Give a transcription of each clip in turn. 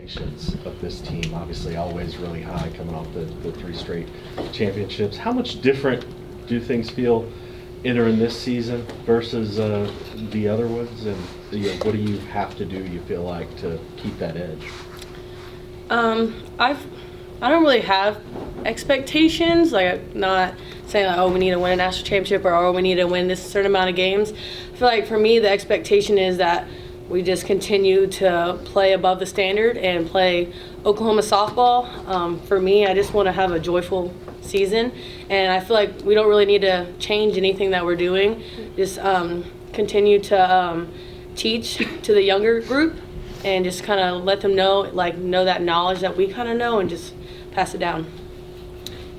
expectations of this team? Obviously, always really high coming off the 3 straight championships. How much different do things feel entering this season versus the other ones? And what do you have to do, you feel like, to keep that edge? I don't really have expectations. Like, I'm not saying like, oh, we need to win a national championship or oh, we need to win this certain amount of games. I feel like for me, the expectation is that we just continue to play above the standard and play Oklahoma softball. For me, I just want to have a joyful season, and I feel like we don't really need to change anything that we're doing. Just continue to teach to the younger group and just kind of let them know that knowledge that we kind of know and just pass it down.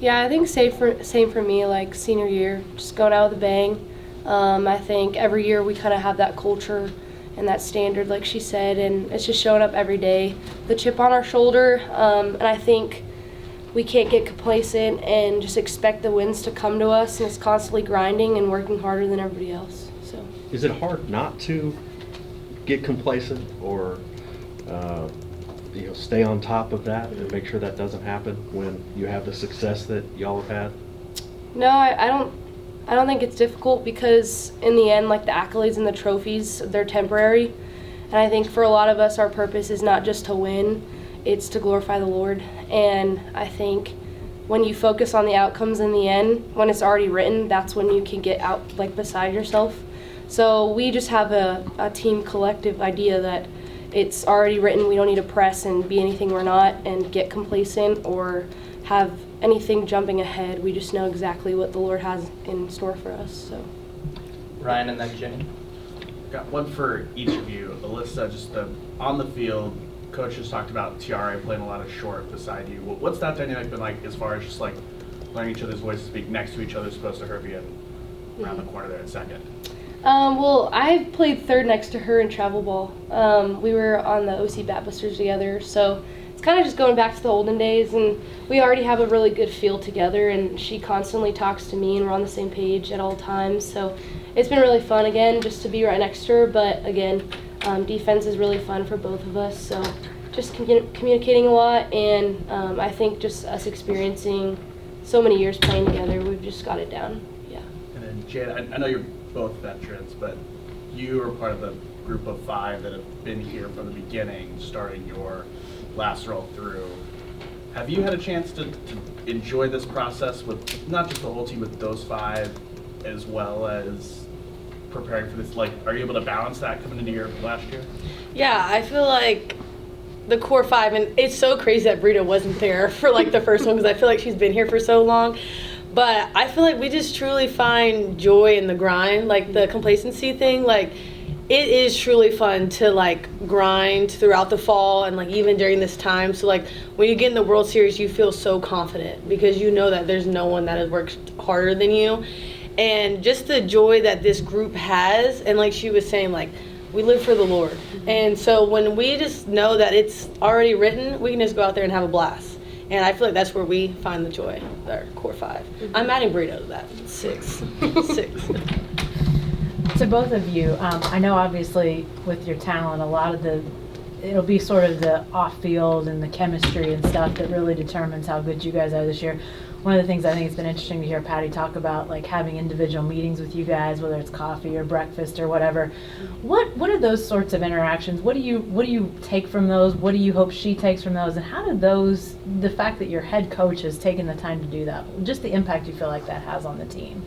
Yeah, I think same for me, like senior year, just going out with a bang. I think every year we kind of have that culture and that standard, like she said, and it's just showing up every day. The chip on our shoulder, and I think we can't get complacent and just expect the wins to come to us, and it's constantly grinding and working harder than everybody else. So, is it hard not to get complacent or stay on top of that and make sure that doesn't happen when you have the success that y'all have had? No, I don't think it's difficult, because in the end, like, the accolades and the trophies, they're temporary. And I think for a lot of us, our purpose is not just to win, it's to glorify the Lord. And I think when you focus on the outcomes in the end, when it's already written, that's when you can get out, like, beside yourself. So we just have a team collective idea that it's already written. We don't need to press and be anything we're not and get complacent or have anything jumping ahead. We just know exactly what the Lord has in store for us. So, Ryan and then Jenny. Got one for each of you. Alyssa, just on the field, Coach just talked about Tiare playing a lot of short beside you. What's that dynamic been like as far as just like learning each other's voices, speak next to each other, as opposed to her being around the corner there at second? Well, I played third next to her in travel ball. We were on the OC Bat Busters together, so it's kind of just going back to the olden days, and we already have a really good feel together, and she constantly talks to me, and we're on the same page at all times. So it's been really fun, again, just to be right next to her. But again, defense is really fun for both of us, so just communicating a lot, and I think just us experiencing so many years playing together, we've just got it down. Yeah. And then Jayda, I know you're both veterans, but you are part of the group of 5 that have been here from the beginning, starting your last roll through. Have you had a chance to enjoy this process with not just the whole team, with those 5, as well as preparing for this? Like, are you able to balance that coming into your last year? Yeah, I feel like the core 5, and it's so crazy that Brito wasn't there for like the first one, because I feel like she's been here for so long. But I feel like we just truly find joy in the grind, like the complacency thing. Like, it is truly fun to like grind throughout the fall and like even during this time. So like when you get in the World Series, you feel so confident because you know that there's no one that has worked harder than you. And just the joy that this group has, and like she was saying, like, we live for the Lord. Mm-hmm. And so when we just know that it's already written, we can just go out there and have a blast. And I feel like that's where we find the joy, our core 5. Mm-hmm. I'm adding Brito to that. 6. To both of you, I know obviously with your talent, a lot of it'll be sort of the off-field and the chemistry and stuff that really determines how good you guys are this year. One of the things I think it's been interesting to hear Patty talk about, like having individual meetings with you guys, whether it's coffee or breakfast or whatever. What are those sorts of interactions? What do you take from those? What do you hope she takes from those? And how do the fact that your head coach has taken the time to do that, just the impact you feel like that has on the team?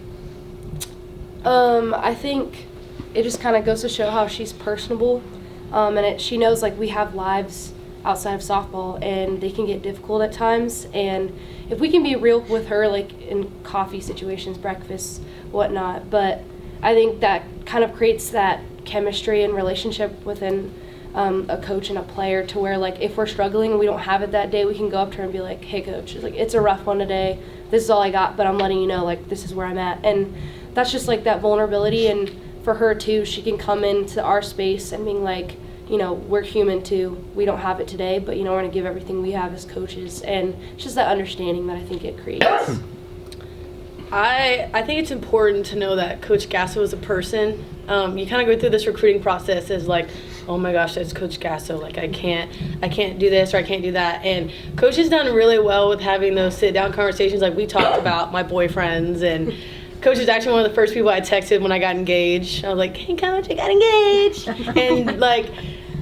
I think it just kind of goes to show how she's personable, and she knows like we have lives outside of softball and they can get difficult at times, and if we can be real with her, like in coffee situations, breakfast, whatnot, but I think that kind of creates that chemistry and relationship within a coach and a player, to where like if we're struggling and we don't have it that day, we can go up to her and be like, hey coach, it's a rough one today, this is all I got, but I'm letting you know like this is where I'm at. And that's just like that vulnerability, and for her too, she can come into our space and being like, we're human too. We don't have it today, but we're going to give everything we have as coaches. And it's just that understanding that I think it creates. I think it's important to know that Coach Gasso is a person. You kind of go through this recruiting process as like, oh my gosh, that's Coach Gasso. Like I can't do this or I can't do that. And Coach has done really well with having those sit down conversations. Like we talked about my boyfriends, and Coach is actually one of the first people I texted when I got engaged. I was like, hey Coach, I got engaged. And like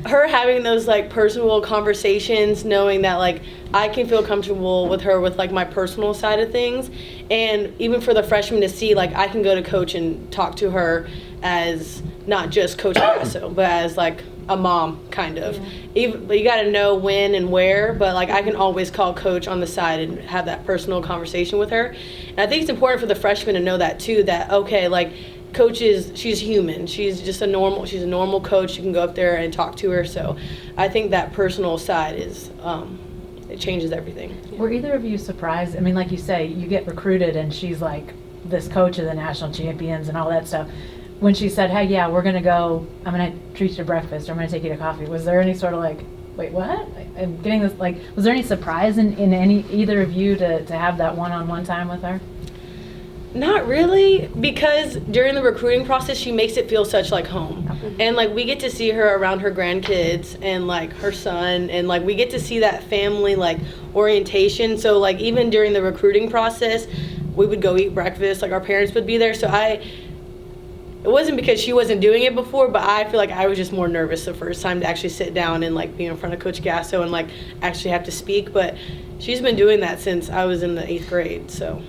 her having those like personal conversations, knowing that like I can feel comfortable with her with like my personal side of things, and even for the freshmen to see like I can go to Coach and talk to her as not just Coach Gasso, but as like a mom kind of. But you got to know when and where, but like I can always call Coach on the side and have that personal conversation with her. And I think it's important for the freshmen to know that too, that okay, like Coach she's human. She's a normal coach. You can go up there and talk to her. So I think that personal side is it changes everything. Were either of you surprised? I mean, like you say, you get recruited and she's like this coach of the national champions and all that stuff. When she said, hey, yeah, we're going to go, I'm going to treat you to breakfast or I'm going to take you to coffee, was there any sort of like, wait, what? I'm getting this, like, was there any surprise in either of you to have that one-on-one time with her? Not really, because during the recruiting process, she makes it feel such like home. And like we get to see her around her grandkids and like her son, and like we get to see that family like orientation. So like even during the recruiting process, we would go eat breakfast, like our parents would be there. So it wasn't because she wasn't doing it before, but I feel like I was just more nervous the first time to actually sit down and like be in front of Coach Gasso and like actually have to speak. But she's been doing that since I was in the 8th grade, so.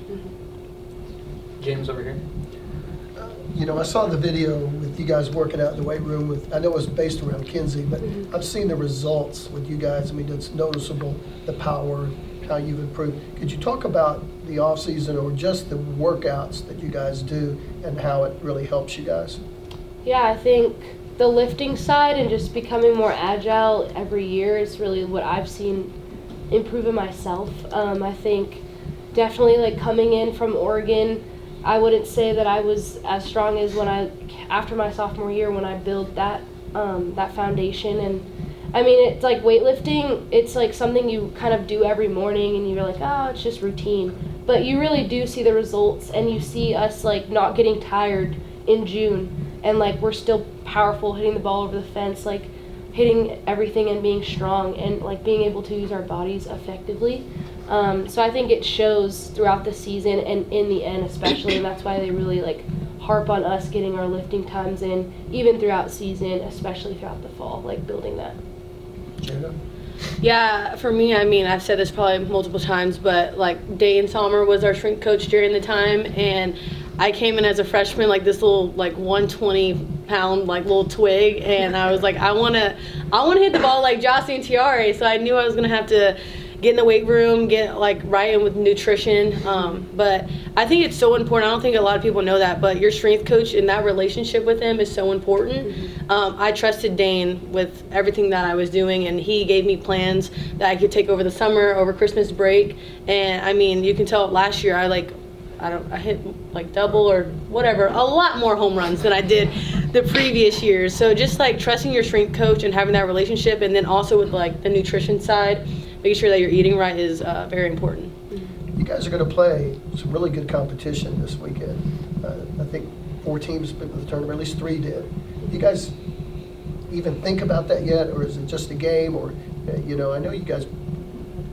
James over here. You know, I saw the video with you guys working out in the weight room with, I know it was based around Kinsey, but I've seen the results with you guys. I mean, it's noticeable, the power, how you've improved. Could you talk about the off season or just the workouts that you guys do and how it really helps you guys? Yeah, I think the lifting side and just becoming more agile every year is really what I've seen improve in myself. I think definitely like coming in from Oregon, I wouldn't say that I was as strong as after my sophomore year when I built that foundation. And I mean, it's like weightlifting, it's like something you kind of do every morning and you're like, oh, it's just routine. But you really do see the results, and you see us like not getting tired in June, and like we're still powerful, hitting the ball over the fence, like hitting everything and being strong and like being able to use our bodies effectively. So I think it shows throughout the season and in the end especially, and that's why they really like harp on us getting our lifting times in, even throughout season, especially throughout the fall, like building that. Jayda? Yeah, for me, I mean, I've said this probably multiple times, but like Dane Sommer was our strength coach during the time, and I came in as a freshman, like this little like 120-pound like little twig, and I was like, I wanna hit the ball like Jossie and Tiare, so I knew I was gonna have to get in the weight room, get like right in with nutrition. But I think it's so important. I don't think a lot of people know that, but your strength coach and that relationship with him is so important. I trusted Dane with everything that I was doing, and he gave me plans that I could take over the summer, over Christmas break. And I mean, you can tell last year I hit like double or whatever, a lot more home runs than I did the previous years. So just like trusting your strength coach and having that relationship, and then also with like the nutrition side, making sure that you're eating right is very important. You guys are going to play some really good competition this weekend. I think 4 teams been to the tournament, at least 3 did. You guys even think about that yet, or is it just a game? Or, you know, I know you guys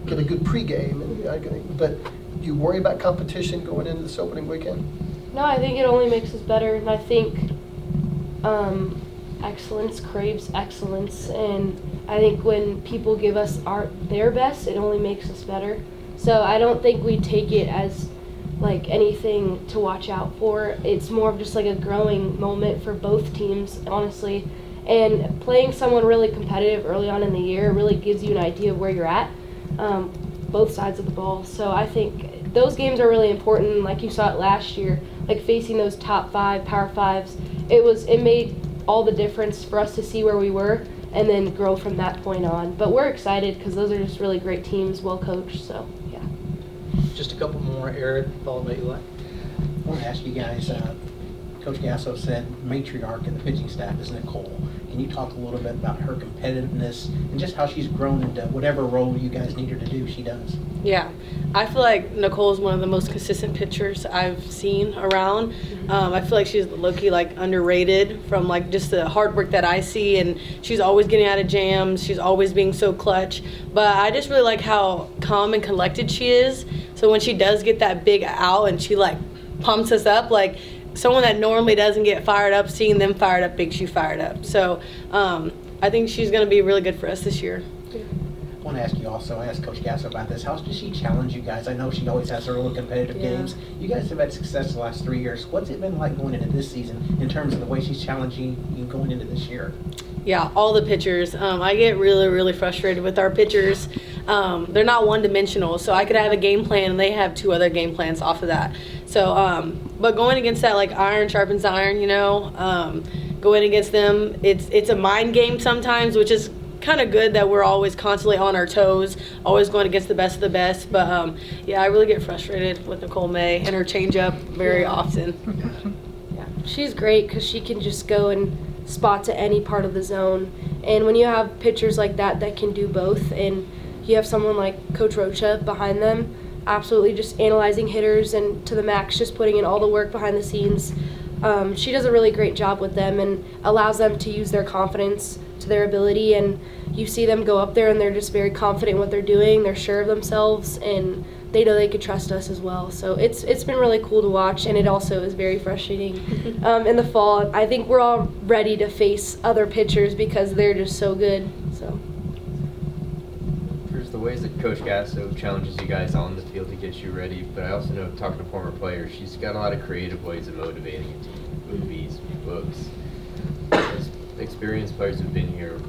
get a good pregame, but do you worry about competition going into this opening weekend? No, I think it only makes us better, and I think excellence craves excellence, and I think when people give us their best, it only makes us better. So I don't think we take it as like anything to watch out for. It's more of just like a growing moment for both teams, honestly. And playing someone really competitive early on in the year really gives you an idea of where you're at, both sides of the ball. So I think those games are really important. Like you saw it last year, like facing those top 5 Power 5s, it made all the difference for us to see where we were and then grow from that point on. But we're excited because those are just really great teams, well coached. So yeah. Just a couple more, Eric, followed by Eli. I want to ask you guys, Coach Gasso said matriarch in the pitching staff is Nicole. Can you talk a little bit about her competitiveness and just how she's grown into whatever role you guys need her to do, she does? Yeah, I feel like Nicole is one of the most consistent pitchers I've seen around. I feel like she's low-key like underrated from like just the hard work that I see, and she's always getting out of jams. She's always being so clutch. But I just really like how calm and collected she is. So when she does get that big out and she like pumps us up, like someone that normally doesn't get fired up, seeing them fired up makes you fired up. So I think she's going to be really good for us this year. I want to ask you also, I asked Coach Gasso about this, how does she challenge you guys? I know she always has her little competitive games. You guys have had success the last 3 years. What's it been like going into this season in terms of the way she's challenging you going into this year? Yeah, all the pitchers. I get really, really frustrated with our pitchers. They're not one-dimensional, so I could have a game plan and they have 2 other game plans off of that. So, but going against that, like iron sharpens iron, you know, going against them, it's a mind game sometimes, which is kind of good that we're always constantly on our toes, always going against the best of the best. But yeah, I really get frustrated with Nicole May and her changeup very often. Yeah, she's great because she can just go and spot to any part of the zone. And when you have pitchers like that that can do both, and you have someone like Coach Rocha behind them, absolutely just analyzing hitters and to the max, just putting in all the work behind the scenes. She does a really great job with them and allows them to use their confidence to their ability, and you see them go up there and they're just very confident in what they're doing. They're sure of themselves and they know they could trust us as well. So it's been really cool to watch, and it also is very frustrating in the fall. I think we're all ready to face other pitchers because they're just so good. So There's the ways that Coach Gasso challenges you guys on the field to get you ready, but I also know, talking to former players, she's got a lot of creative ways of motivating a team. Movies, books. As experienced players who've been here,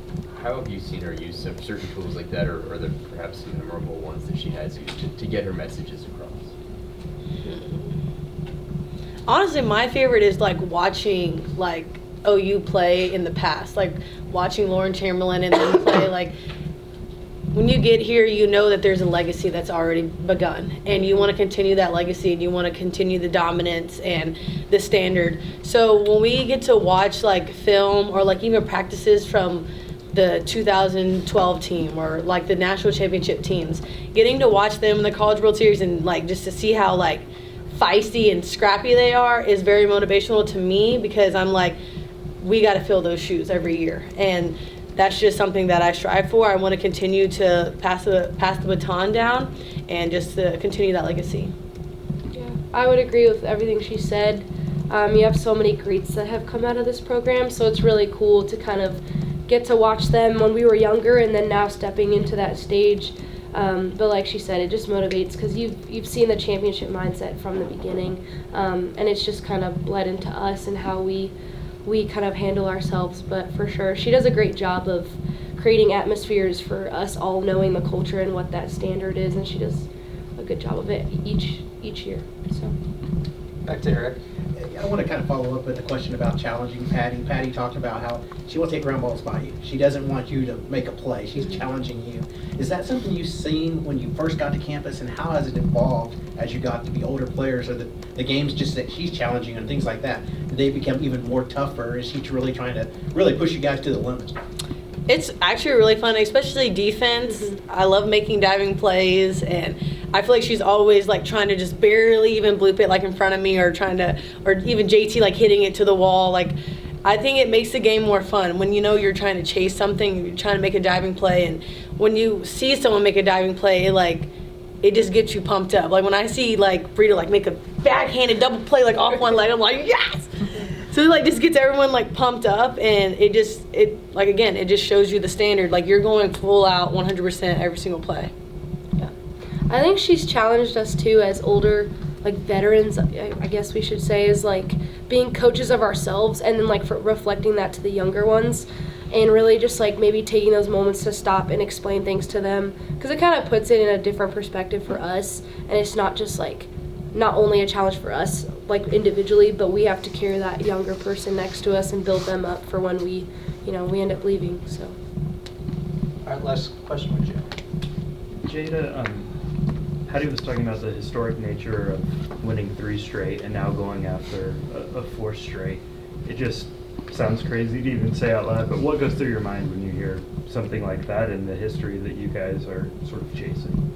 how have you seen her use some certain tools like that, or are there perhaps some memorable ones that she has used to get her messages across? Honestly, my favorite is like watching like OU play in the past, like watching Lauren Chamberlain and them play. Like when you get here, you know that there's a legacy that's already begun, and you want to continue that legacy, and you want to continue the dominance and the standard. So when we get to watch like film or like even practices from the 2012 team or like the national championship teams, getting to watch them in the College World Series and like just to see how like feisty and scrappy they are is very motivational to me, because I'm like, we got to fill those shoes every year, and that's just something that I strive for. I want to continue to pass the baton down and just to continue that legacy. yeah, I would agree with everything she said. You have so many greats that have come out of this program, so it's really cool to kind of get to watch them when we were younger and then now stepping into that stage. But like she said, it just motivates because you've seen the championship mindset from the beginning, and it's just kind of bled into us and how we kind of handle ourselves. But for sure, she does a great job of creating atmospheres for us all knowing the culture and what that standard is, and she does a good job of it each year. So Back to Eric. I want to kind of follow up with the question about challenging Patty. Patty talked about how she wants to take ground balls by you. She doesn't want you to make a play. She's challenging you. Is that something you've seen when you first got to campus, and how has it evolved as you got to be older players, or the games just that she's challenging you and things like that? Did they become even more tougher? Is she really trying to really push you guys to the limit? It's actually really fun, especially defense. I love making diving plays, and I feel like she's always like trying to just barely even bloop it like in front of me, or even JT like hitting it to the wall. Like, I think it makes the game more fun when you know you're trying to chase something, you're trying to make a diving play, and when you see someone make a diving play, it just gets you pumped up. Like when I see like Brito like make a backhanded double play like off one leg, I'm like, yes! So it like just gets everyone like pumped up, and it just shows you the standard. Like you're going full out 100% every single play. yeah, I think she's challenged us too as older like veterans, I guess we should say, is like being coaches of ourselves, and then like reflecting that to the younger ones, and really just like maybe taking those moments to stop and explain things to them, because it kind of puts it in a different perspective for us, and it's not just like not only a challenge for us like individually, but we have to carry that younger person next to us and build them up for when we end up leaving. So All right, last question with Jay. Jayda, Patty was talking about the historic nature of winning 3 straight and now going after a 4th straight. It just sounds crazy to even say out loud, but what goes through your mind when you hear something like that in the history that you guys are sort of chasing?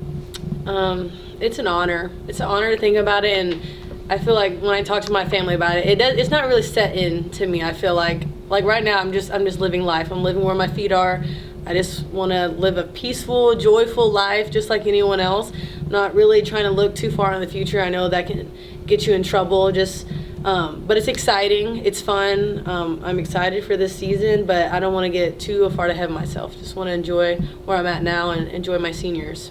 It's an honor. It's an honor to think about it, and I feel like when I talk to my family about it, it's not really set in to me. I feel like right now I'm just living life. I'm living where my feet are. I just want to live a peaceful, joyful life just like anyone else. I'm not really trying to look too far in the future. I know that can get you in trouble. But it's exciting. It's fun. I'm excited for this season, but I don't want to get too far ahead of myself. Just want to enjoy where I'm at now and enjoy my seniors.